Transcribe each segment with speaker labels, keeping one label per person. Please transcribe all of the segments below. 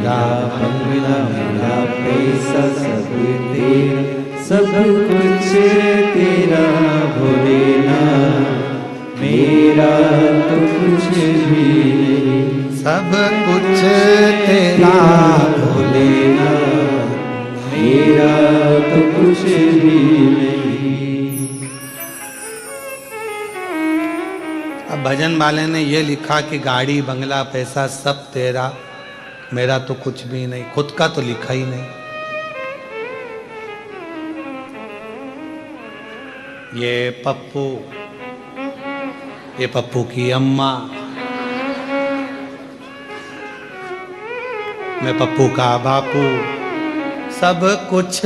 Speaker 1: मेरा बंगला मेरा पैसा सब तेरा, सब कुछ तेरा भोलेनाथ, मेरा तो कुछ भी नहीं।
Speaker 2: सब कुछ तेरा
Speaker 1: भोलेनाथ, मेरा तो कुछ भी नहीं।
Speaker 2: अब भजन वाले ने ये लिखा कि गाड़ी बंगला पैसा सब तेरा, मेरा तो कुछ भी नहीं। खुद का तो लिखा ही नहीं। ये पप्पू की अम्मा, मैं पप्पू का बापू, सब कुछ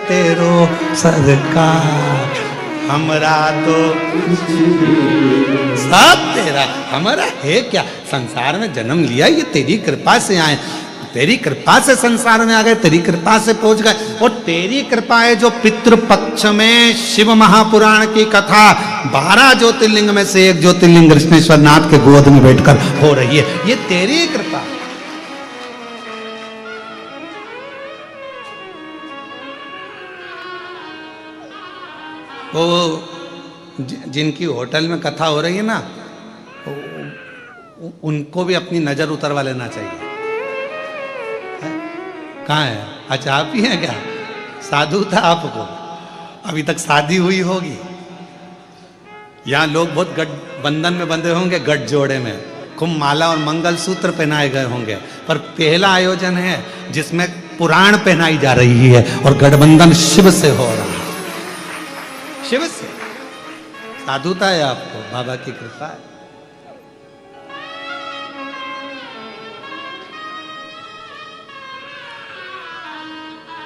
Speaker 2: तेरो सरकार, हमरा तो
Speaker 1: कुछ भी
Speaker 2: सब तेरा, हमारा है क्या। संसार में जन्म लिया ये तेरी कृपा से आए, तेरी कृपा से संसार में आ गए, तेरी कृपा से पहुंच गए। और तेरी कृपा है जो पितृपक्ष में शिव महापुराण की कथा 12 ज्योतिर्लिंग में से एक ज्योतिर्लिंग कृष्णेश्वर नाथ के गोद में बैठकर हो रही है, ये तेरी कृपा। वो जिनकी होटल में कथा हो रही है ना, उनको भी अपनी नजर उतरवा लेना चाहिए। कहाँ है? अच्छा आप ही हैं क्या? साधु था आपको, अभी तक शादी हुई होगी। यहाँ लोग बहुत गठ बंधन में बंधे होंगे, गठ जोड़े में कुंभ माला और मंगल सूत्र पहनाए गए होंगे, पर पहला आयोजन है जिसमें पुराण पहनाई जा रही है और गठबंधन शिव से हो रहा है। शिव से साधुता है आपको, बाबा की कृपा है।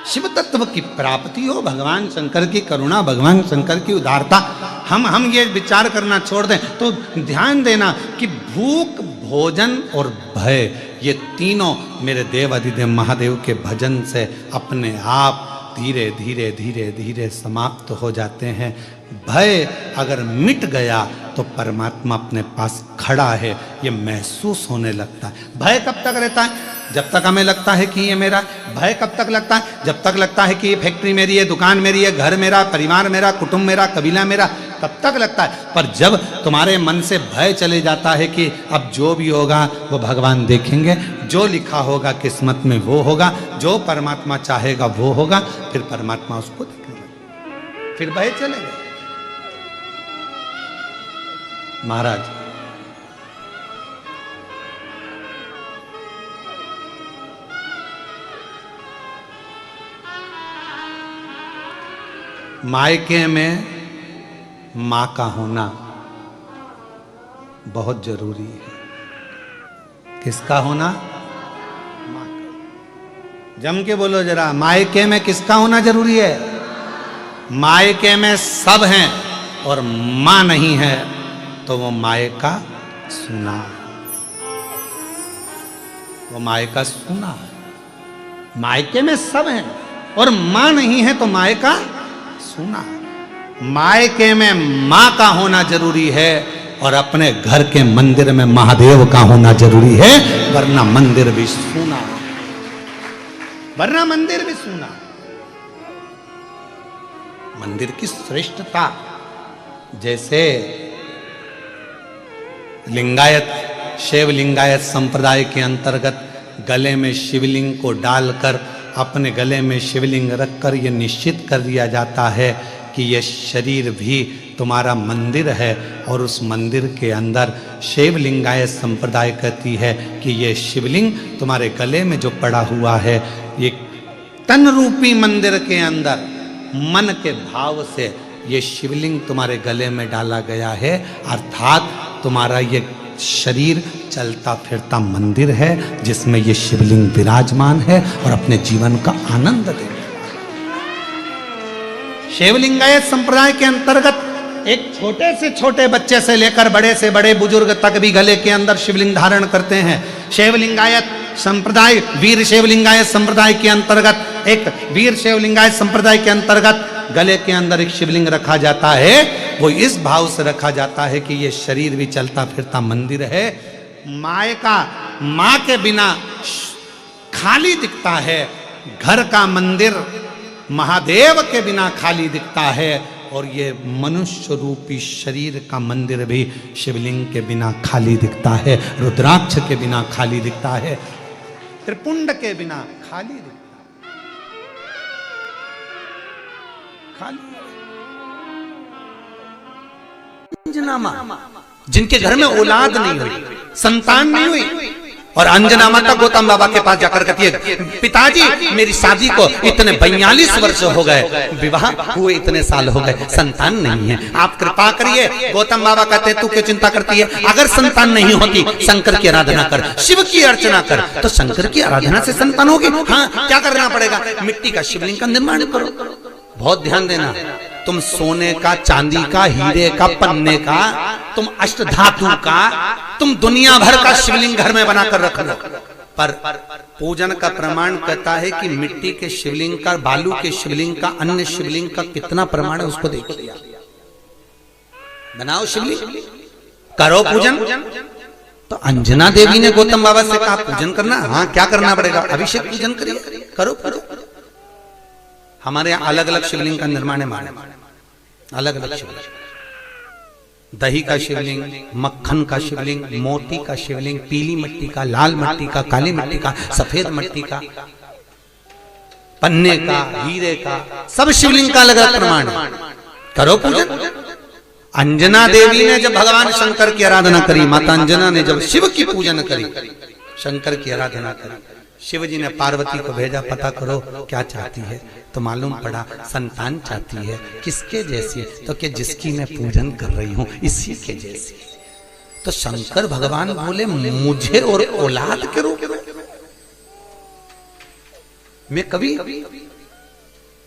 Speaker 2: शिव तत्व की प्राप्ति हो, भगवान शंकर की करुणा, भगवान शंकर की उदारता, हम ये विचार करना छोड़ दें तो ध्यान देना कि भूख, भोजन और भय, ये तीनों मेरे देव अधिदेव महादेव के भजन से अपने आप धीरे धीरे धीरे धीरे समाप्त हो जाते हैं। भय अगर मिट गया तो परमात्मा अपने पास खड़ा है, ये महसूस होने लगता है। भय कब तक रहता है? जब तक हमें लगता है कि ये मेरा। भय कब तक लगता है? जब तक लगता है कि ये फैक्ट्री मेरी है, दुकान मेरी है, घर मेरा, परिवार मेरा, कुटुंब मेरा, कबीला मेरा, तब तक लगता है। पर जब तुम्हारे मन से भय चले जाता है कि अब जो भी होगा वो भगवान देखेंगे, जो लिखा होगा किस्मत में वो होगा, जो परमात्मा चाहेगा वो होगा, फिर परमात्मा उसको देखेगा, फिर भय चले गए। महाराज मायके में मां का होना बहुत जरूरी है। किसका होना? मां का। जम के बोलो जरा, मायके में किसका होना जरूरी है? मायके में सब हैं और मां नहीं है तो वो मायका सुना, वो मायका सुना है। मायके में सब हैं और मां नहीं है तो मायका सुना। मायके में मां का होना जरूरी है और अपने घर के मंदिर में महादेव का होना जरूरी है, वरना मंदिर भी सुना, वरना मंदिर भी सुना। मंदिर की श्रेष्ठता, जैसे लिंगायत, शैव लिंगायत संप्रदाय के अंतर्गत गले में शिवलिंग को डालकर, अपने गले में शिवलिंग रखकर यह निश्चित कर दिया जाता है कि यह शरीर भी तुम्हारा मंदिर है, और उस मंदिर के अंदर शैव लिंगायत संप्रदाय कहती है कि यह शिवलिंग तुम्हारे गले में जो पड़ा हुआ है, ये तन रूपी मंदिर के अंदर मन के भाव से ये शिवलिंग तुम्हारे गले में डाला गया है, अर्थात तुम्हारा ये शरीर चलता फिरता मंदिर है जिसमें ये शिवलिंग विराजमान है और अपने जीवन का आनंद दे। शिवलिंगायत संप्रदाय के अंतर्गत एक छोटे से छोटे बच्चे से लेकर बड़े से बड़े बुजुर्ग तक भी गले के अंदर शिवलिंग धारण करते हैं। शिवलिंगायत संप्रदाय, वीर शिवलिंगायत संप्रदाय के अंतर्गत, एक वीर शिवलिंगायत संप्रदाय के अंतर्गत गले के अंदर एक शिवलिंग रखा जाता है। वो इस भाव से रखा जाता है कि ये शरीर भी चलता फिरता मंदिर है। मायका, मां के बिना खाली दिखता है, घर का मंदिर महादेव के बिना खाली दिखता है, और ये मनुष्य रूपी शरीर का मंदिर भी शिवलिंग के बिना खाली दिखता है, रुद्राक्ष के बिना खाली दिखता है, त्रिपुंड के बिना खाली दिखता है, खाली। अंजना जिनके घर में औलाद नहीं हुई, संतान नहीं हुई, और अंजना माता गौतम बाबा के पास जाकर कहती है, पिताजी मेरी शादी को इतने 42 वर्ष हो गए, विवाह हुए इतने साल हो गए, संतान नहीं है, आप कृपा करिए। गौतम बाबा कहते हैं, तू क्यों चिंता करती है, अगर संतान नहीं होती शंकर की आराधना कर, शिव की अर्चना कर, तो शंकर की आराधना से संतान होगी। हाँ, क्या करना पड़ेगा, मिट्टी का शिवलिंग का निर्माण करो। बहुत ध्यान देना, तुम सोने का, चांदी का, हीरे का, पन्ने का, तुम अष्टधातु का, तुम दुनिया भर का शिवलिंग घर में बनाकर रख लो, पर पूजन का प्रमाण कहता है कि मिट्टी के शिवलिंग का, बालू के शिवलिंग का, अन्य शिवलिंग का कितना प्रमाण है उसको देखिए। बनाओ शिवलिंग, करो पूजन। तो अंजना देवी ने गौतम बाबा से कहा पूजन करना, हाँ क्या करना पड़ेगा, अभिषेक पूजन करिए, करो करो। हमारे यहाँ अलग अलग शिवलिंग का निर्माण है, अलग अलग शिवलिंग, दही का शिवलिंग, मक्खन का शिवलिंग, मोती का शिवलिंग, पीली मिट्टी का, लाल मिट्टी का, काली मिट्टी का, सफेद मिट्टी का, पन्ने का, हीरे का, सब शिवलिंग का अलग अलग प्रमाण है, करो पूजन। अंजना देवी ने जब भगवान शंकर की आराधना करी, माता अंजना ने जब शिव की पूजन करी, शंकर की आराधना करी, शिव जी ने पार्वती को भेजा, पता करो क्या चाहती है, तो मालूम पड़ा संतान चाहती है। किसके जैसी, तो कि जिसकी मैं पूजन कर रही हूं इसी के जैसी। तो शंकर भगवान बोले, मुझे और औलाद के रूप में मैं कभी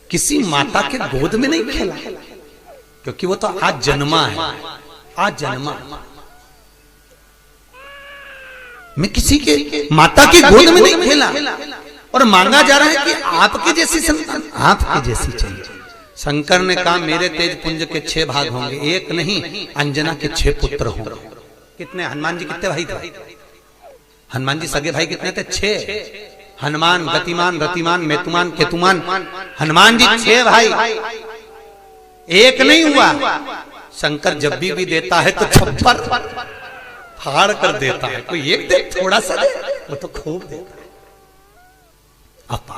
Speaker 2: किसी माता के गोद में नहीं खेला, क्योंकि वो तो आज जन्मा है, आज जन्मा। मैं किसी के माता की गोद में नहीं खेला, और मांगा जा रहा है कि आपकी जैसी संतान, आपकी जैसी चाहिए। शंकर ने कहा, मेरे तेज पुंज के 6 भाग होंगे, एक नहीं, अंजना के 6 पुत्र होंगे। कितने, हनुमान जी कितने भाई थे, हनुमान जी सगे भाई कितने थे, 6। हनुमान, गतिमान, रतिमान, मेतुमान, केतुमान, हनुमान जी 6 भाई, एक नहीं हुआ। शंकर जब भी देता है तो 56 फाड़ कर देता है, कोई एक दे, थोड़ा सा दे, वो तो खूब देता है। अपा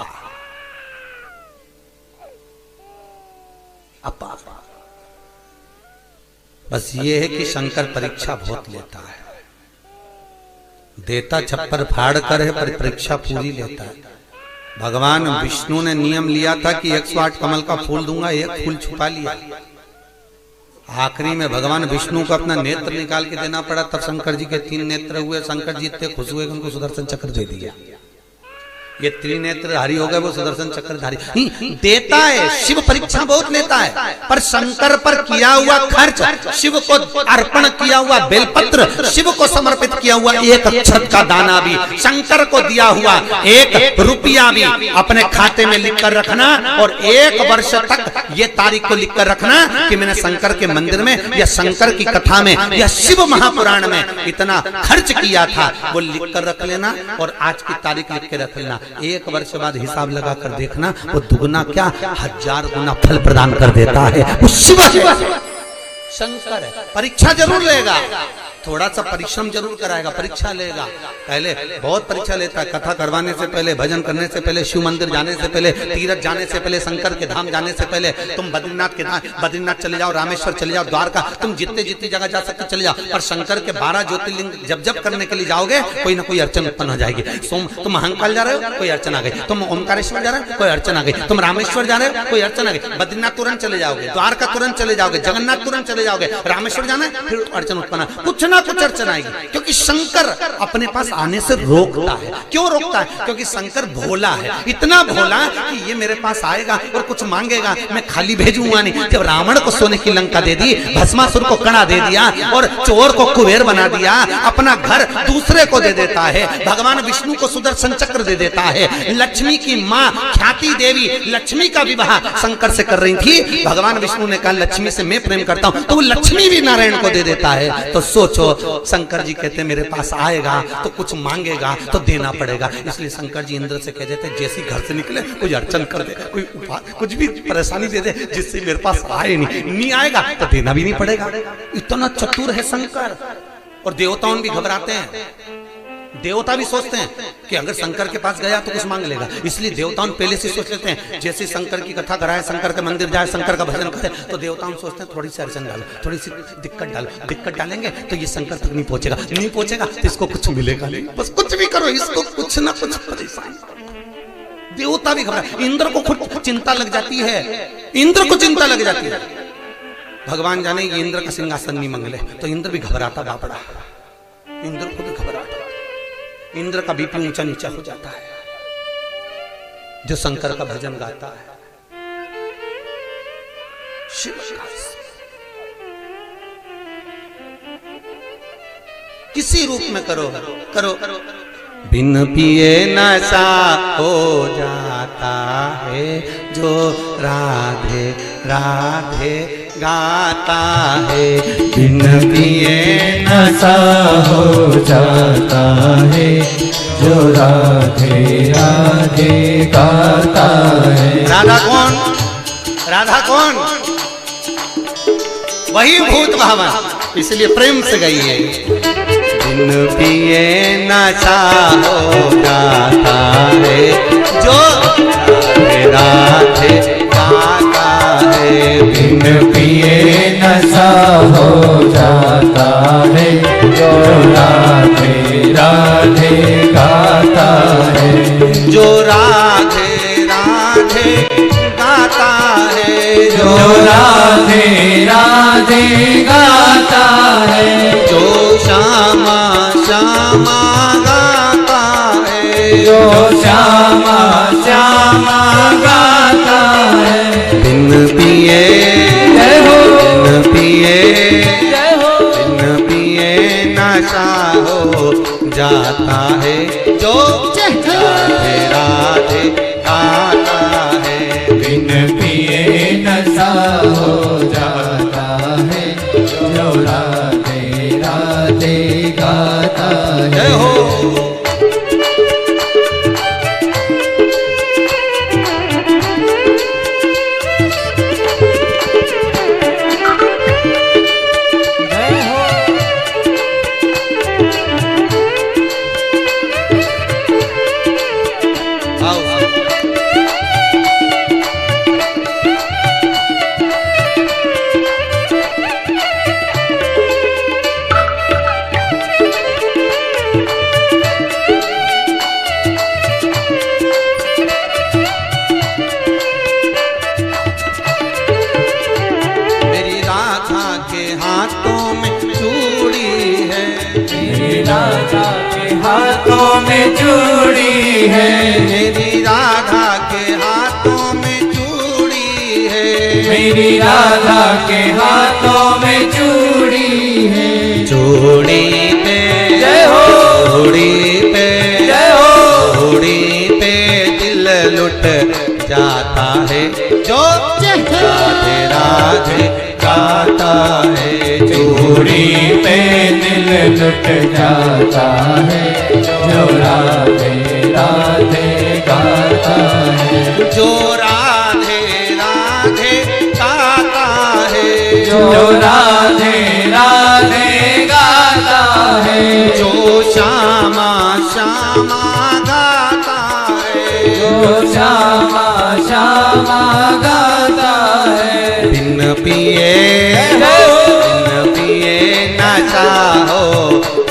Speaker 2: अपा बस ये है कि शंकर परीक्षा बहुत लेता है, देता छप्पर फाड़ कर है, पर परीक्षा पूरी लेता है। भगवान विष्णु ने नियम लिया था कि 108 कमल का फूल दूंगा, एक फूल छुपा लिया। आखिरी में भगवान विष्णु को अपना नेत्र निकाल के देना पड़ा, तब शंकर जी के 3 नेत्र हुए। शंकर जी इतने खुश हुए कि उनको सुदर्शन चक्र दे दिया। ये त्रिनेत्रधारी हो गए, वो सुदर्शन चक्रधारी देता है। शिव परीक्षा बहुत लेता है, पर शंकर पर किया हुआ खर्च, शिव को अर्पण किया हुआ बेलपत्र, शिव को समर्पित किया हुआ 1 अक्षत का दाना भी, शंकर को दिया हुआ 1 रुपया भी अपने खाते में लिख कर रखना, और 1 वर्ष तक ये तारीख को लिख कर रखना कि मैंने शंकर के मंदिर में या शंकर की कथा में या शिव महापुराण में इतना खर्च किया था, वो लिख कर रख लेना, और आज की तारीख लिख के रख लेना। 1 वर्ष बाद हिसाब लगा कर देखना, वो दुगना क्या 1000 गुना फल प्रदान कर देता है। वो शिव है, शंकर है। परीक्षा जरूर लेगा, थोड़ा सा परिश्रम जरूर कराएगा, परीक्षा लेगा। पहले बहुत परीक्षा लेता है, कथा करवाने से पहले, भजन करने से पहले, शिव मंदिर जाने से पहले, तीर्थ जाने से पहले, शंकर के धाम जाने से पहले, तुम बद्रीनाथ के धाम, बद्रीनाथ चले जाओ, रामेश्वर चले जाओ, द्वारका, तुम जितने जितनी जगह जा सकते चले जाओ, और शंकर के 12 ज्योतिर्लिंग जब जब करने के लिए जाओगे, कोई ना कोई अड़चन उत्पन्न हो जाएगी। तुम महाकाल जा रहे हो, कोई अड़चन आ गई, तुम ओमकारेश्वर जा रहे हो, कोई अड़चन आ गई, तुम रामेश्वर जा रहे हो, कोई अड़चन आ गई, बद्रीनाथ तुरंत चले जाओगे, द्वारका तुरंत चले जाओगे, जगन्नाथ तुरंत चले जाओगे, रामेश्वर जाना है फिर अड़चन उत्पन्न, कुछ ना कुछ अड़चन आएगी, क्योंकि शंकर अपने पास आने से रोकता है। क्यों रोकता है? क्योंकि शंकर भोला है, इतना भोला कि ये मेरे पास आएगा और कुछ मांगेगा, मैं खाली भेजूंगा नहीं। जब रावण को सोने की लंका दे दी, भस्मासुर को कड़ा दे दिया, और चोर को कुबेर बना दिया, अपना घर दूसरे को दे देता है। भगवान विष्णु को सुदर्शन चक्र दे देता है। लक्ष्मी की माँ ख्याति देवी लक्ष्मी का विवाह शंकर से कर रही थी। भगवान विष्णु ने कहा लक्ष्मी से मैं प्रेम करता हूँ, तो वो लक्ष्मी भी नारायण को दे देता है। तो सोच सोचो, शंकर जी कहते मेरे पास आएगा तो कुछ मांगेगा तो देना पड़ेगा, इसलिए शंकर जी इंद्र से कह देते जैसे घर से निकले कोई अड़चन कर दे, कोई कुछ भी परेशानी दे दे जिससे मेरे पास आए नहीं आएगा तो देना भी नहीं पड़ेगा। इतना चतुर है शंकर। और देवताओं भी घबराते हैं, देवता भी सोचते हैं कि अगर शंकर के पास गया तो कुछ मांग लेगा, इसलिए देवताओं पहले से सोच लेते हैं जैसे शंकर की कथा कराए, शंकर के मंदिर जाए, शंकर का भजन करे, तो देवताओं सोचते हैं थोड़ी सी अड़चन डालो, थोड़ी सी दिक्कत डालो, दिक्कत डालेंगे तो ये शंकर तक नहीं पहुंचेगा तो इसको कुछ मिलेगा नहीं, बस कुछ भी करो इसको कुछ ना कुछ परेशान। देवता भी घबरा, इंद्र को खुद चिंता लग जाती है, इंद्र को चिंता लग जाती है, भगवान जाने ये इंद्र का सिंहासन नहीं मंगले, तो इंद्र भी घबराता बापड़ा, इंद्र को भी घबराता, इंद्र का बीपी ऊंचा नीचा हो जाता है जो शंकर का भजन गाता है। शिव किसी रूप में करो करो, बिन पिए नशा हो जाता है जो राधे राधे गाता है,
Speaker 1: बिन पिए नशा हो जाता है जो राधे राधे गाता है।
Speaker 2: राधा कौन? राधा कौन? वही भूत भावन, इसलिए प्रेम से गई है। बिन पिए नशा हो जाता है जो राधे राधे गाता है,
Speaker 1: बिन पिए नशा हो जाता है जो राधे राधे गाता है,
Speaker 2: जो राधे राधे गाता है,
Speaker 1: जो राधे राधे गाता है,
Speaker 2: जो श्यामा श्यामा गाता है,
Speaker 1: जो श्यामा श्यामा गाता है।
Speaker 2: बिन पिए
Speaker 1: जय हो,
Speaker 2: बिन पिए
Speaker 1: जय हो,
Speaker 2: बिन पिए नशा हो जाता है जो राधे राधे गाता है,
Speaker 1: बिन पिए नशा हो जाता है जो राधे राधे गाता है।
Speaker 2: जय हो।
Speaker 1: हाथों में चूड़ी है,
Speaker 2: मेरी राधा के हाथों में चूड़ी है,
Speaker 1: मेरी राधा के हाथों में चूड़ी है,
Speaker 2: चूड़ी पे
Speaker 1: जय हो,
Speaker 2: चूड़ी पे
Speaker 1: जय हो,
Speaker 2: चूड़ी पे दिल लुट जाता है जो राधे राधे गाता है,
Speaker 1: चूड़ी पे दिल लुट जाता है जो राधे राधे गाता है,
Speaker 2: जो राधे राधे गाता है,
Speaker 1: जो राधे राधे गाता है,
Speaker 2: जो श्यामा श्यामा गाता है,
Speaker 1: जो श्यामा श्यामा गाता है।
Speaker 2: बिन पिए बिन पिए नशा हो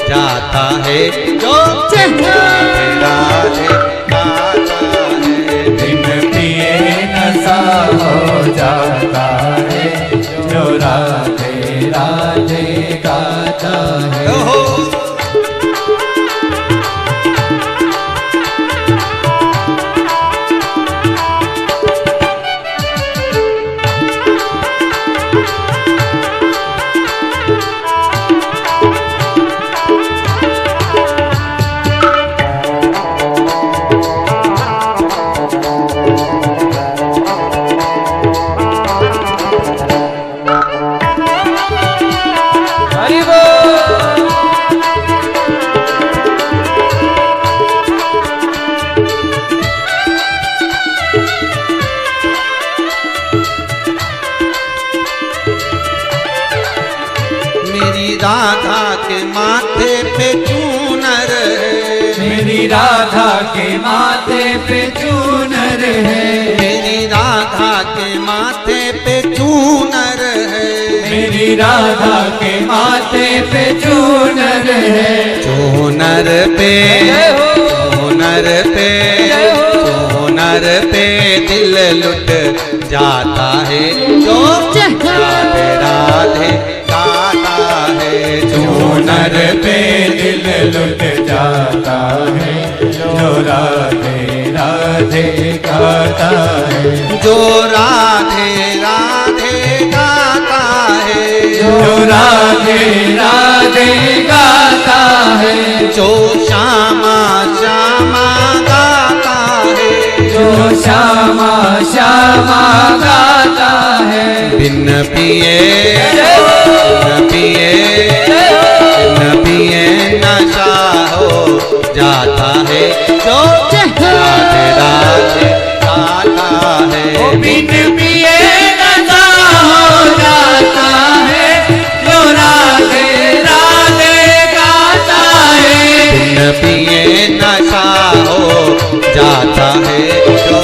Speaker 2: जाता है जो राधे राधे गाता है,
Speaker 1: बिन पिए नशा हो जाता है जो राधे राधे गाता है।
Speaker 2: हो।
Speaker 1: के माथे पे चूनर है,
Speaker 2: मेरी राधा के माथे पे चूनर है,
Speaker 1: मेरी राधा के माथे पे चूनर है,
Speaker 2: चूनर पे चूनर पे चूनर पे दिल लुट जाता है जो राधे राधे गाता है,
Speaker 1: चूनर पे दिल लुट जाता है, जो राधे राधे गाता है,
Speaker 2: जो राधे राधे गाता है,
Speaker 1: जो राधे राधे गाता है,
Speaker 2: जो श्यामा श्यामा गाता है,
Speaker 1: जो श्यामा श्यामा गाता है,
Speaker 2: बिन पिए बिन पिए बिन पिए नशा हो जाता है, जो राधे राधे गाता है,
Speaker 1: बिन पिए नशा हो जाता है, जो राधे राधे गाता है,
Speaker 2: बिन पिए नशा हो जाता है, जो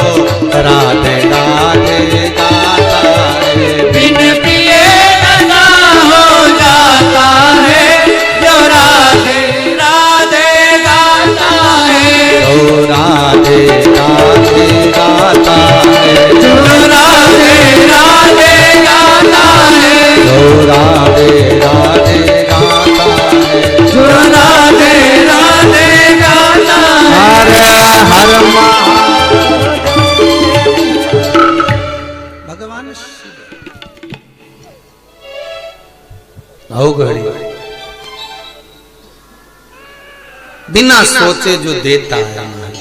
Speaker 2: राधे राधे गाता है,
Speaker 1: बिन पिए नशा हो जाता है, जो राधे राधे गाता है,
Speaker 2: जो राधे राधे गाता है,
Speaker 1: जो राधे राधे गाता है,
Speaker 2: जो राधे राधे गाता है,
Speaker 1: जो राधे राधे गाता है।
Speaker 2: हर हर भगवान शिव आओ घड़ी बिना सोचे जो देता है हमारी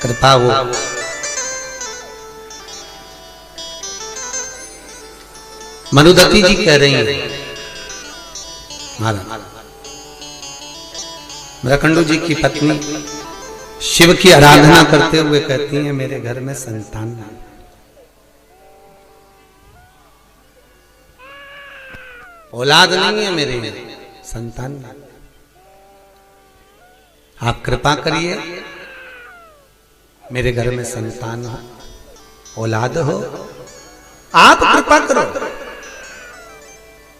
Speaker 2: कृपा वो मनुदती जी कह रही हैं महाराज मृकंडू जी की पत्नी शिव की आराधना करते हुए कहती हैं मेरे घर में संतान नहीं, औलाद नहीं है मेरे में, संतान नहीं, आप कृपा करिए मेरे घर में संतान हो, औलाद हो, आप कृपा करो,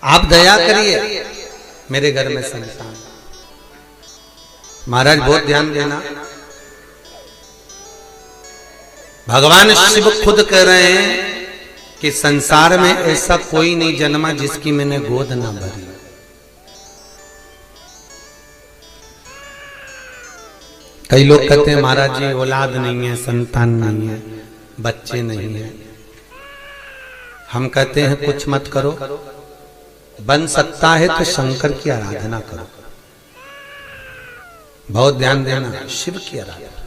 Speaker 2: आप दया करिए मेरे घर में संतान। महाराज बहुत ध्यान देना, भगवान शिव खुद कह रहे हैं कि संसार में ऐसा कोई नहीं जन्मा जिसकी मैंने गोद ना भरी। कई लोग कहते हैं महाराज जी औलाद नहीं है, संतान नहीं है, बच्चे नहीं है। हम कहते हैं कुछ मत करो, बन सकता है तो शंकर की आराधना करो। बहुत ध्यान देना, शिव की आराधना।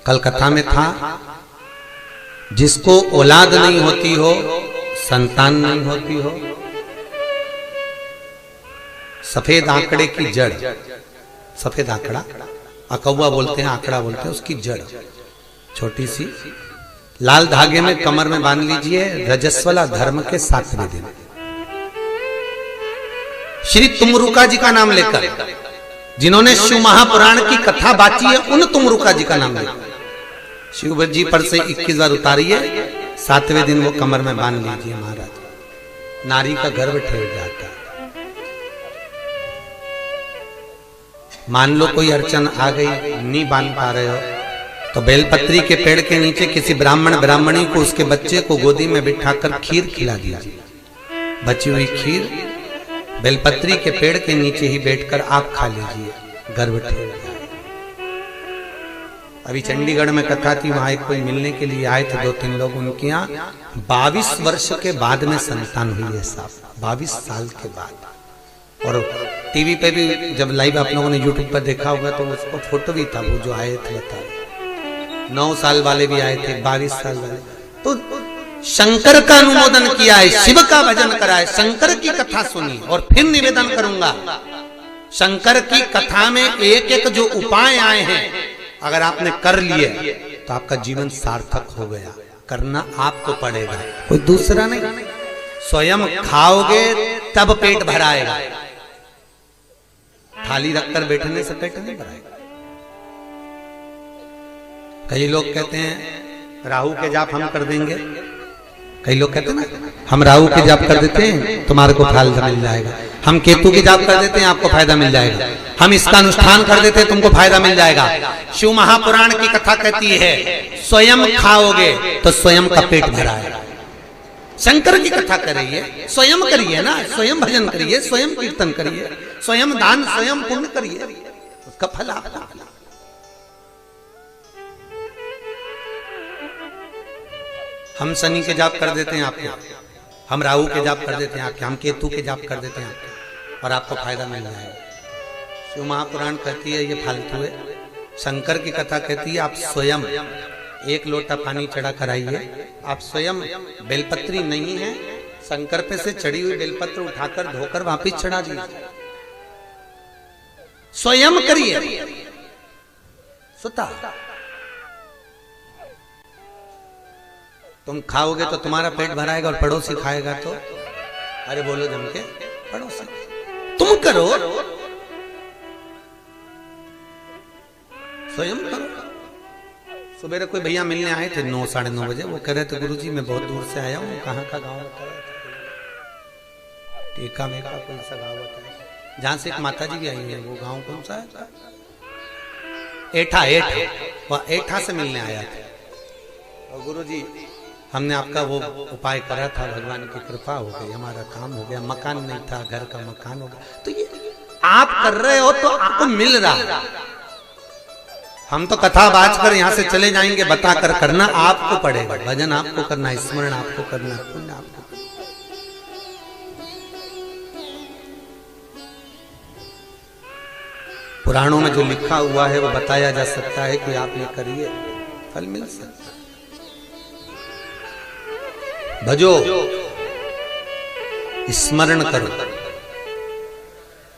Speaker 2: कल कथा में था जिसको औलाद नहीं होती हो, संतान नहीं होती हो, सफेद आंकड़े की जड़, सफेद आंकड़ा अकौवा बोलते हैं, आंकड़ा बोलते हैं, उसकी जड़ छोटी सी लाल धागे में कमर में बांध लीजिए। रजस्वला धर्म के 7वें दिन श्री तुमरुका जी का नाम लेकर, जिन्होंने शिव महापुराण की कथा बाची है, उन तुमरुका जी का नाम लेकर शिव जी पर से 21 बार उतारिए, 7वें दिन वो कमर में बांध लीजिए। महाराज नारी का गर्भ ठहर जाता है। मान लो कोई अड़चन आ गई, नहीं बांध पा रहे हो, तो बेलपत्री के पेड़ के नीचे किसी ब्राह्मण ब्राह्मणी को उसके बच्चे को गोदी में बिठाकर खीर खिला दीजिए। बची हुई खीर बेलपत्री के पेड़ के नीचे ही बैठकर आप खा लीजिए, गर्भ ठहर जाए। अभी चंडीगढ़ में कथा थी, वहां एक कोई मिलने के लिए आए थे 2-3 लोग, उनके यहाँ 22 वर्ष के बाद में संतान हुई है साहब, 22 साल के बाद। और टीवी पे भी जब लाइव आप लोगों ने यूट्यूब पर देखा होगा तो उसको फोटो भी था, वो जो आए थे बता 9 साल वाले भी आए थे, 22 साल वाले। तो शंकर का अनुमोदन किया है, शिव का भजन करा है, शंकर की कथा सुनी। और फिर निवेदन करूंगा, शंकर की कथा में एक एक जो उपाय आए हैं, अगर आपने कर लिए तो आपका जीवन सार्थक हो गया। करना आपको पड़ेगा, कोई दूसरा नहीं। स्वयं खाओगे तब पेट भराएगा। थाली रखकर बैठने से पेट नहीं भराएगा। कई लोग कहते हैं राहु के जाप हम कर देंगे, कई लोग कहते हैं ना हम राहु के जाप कर देते हैं तुम्हारे को फायदा मिल जाएगा, हम केतु के जाप कर देते हैं आपको फायदा मिल जाएगा, हम इसका अनुष्ठान कर देते हैं तुमको फायदा मिल जाएगा। शिव महापुराण की कथा कहती है स्वयं खाओगे तो स्वयं का पेट भराएगा। शंकर की कथा कर रही है, स्वयं करिए ना, स्वयं भजन करिए, स्वयं कीर्तन करिए, स्वयं दान स्वयं पुण्य करिए, उसका फल आपका। हम शनि के जाप कर देते हैं आपके, हम राहु के जाप कर देते हैं आपके, हम केतु के जाप कर देते हैं आपके, और आपको फायदा मिल जाएगा। शिव महापुराण कहती है ये फालतू है। शंकर की कथा कहती है आप स्वयं एक लोटा पानी चढ़ा कर आइए, आप स्वयं बेलपत्री नहीं है, शंकर पे से चढ़ी हुई बेलपत्र उठाकर धोकर वापिस चढ़ा दीजिए, स्वयं करिए। सुता तुम खाओगे तो तुम्हारा पेट भराएगा और पड़ोसी खाएगा तो, अरे बोलो जम के, पड़ोसी तुम करो, स्वयं करो। सुबह कोई भैया मिलने आए थे 9 साढ़े 9 बजे, वो कह रहे थे गुरुजी मैं बहुत दूर से आया हूँ, कहाँ का गाँव बता रहे थे, टेका मेका कोई सा गाँव बताया, जहाँ से एक माता जी भी आई है, वो गाँव कौन सा है? एठा, वह एठा से मिलने आया था। और गुरुजी हमने आपका वो उपाय करा था, भगवान की कृपा हो गई, हमारा काम हो गया, मकान नहीं था, घर का मकान हो गया। तो ये आप कर रहे हो तो आपको मिल रहा, हम तो कथा बाज कर यहाँ से चले जाएंगे, बता कर करना आपको पड़ेगा, भजन आपको करना, स्मरण आपको करना, पुण्य आपको करना। पुराणों में जो लिखा हुआ है वो बताया जा सकता है कि आप ये करिए, फल मिल सकता है। भजो, स्मरण करो।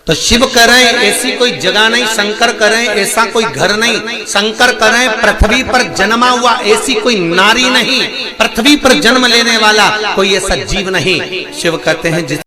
Speaker 2: तो शिव करें ऐसी कोई जगह नहीं, शंकर करें ऐसा कोई घर नहीं, शंकर करें पृथ्वी पर जन्मा हुआ ऐसी कोई नारी नहीं, पृथ्वी पर जन्म लेने वाला कोई ऐसा जीव नहीं। शिव कहते हैं जिस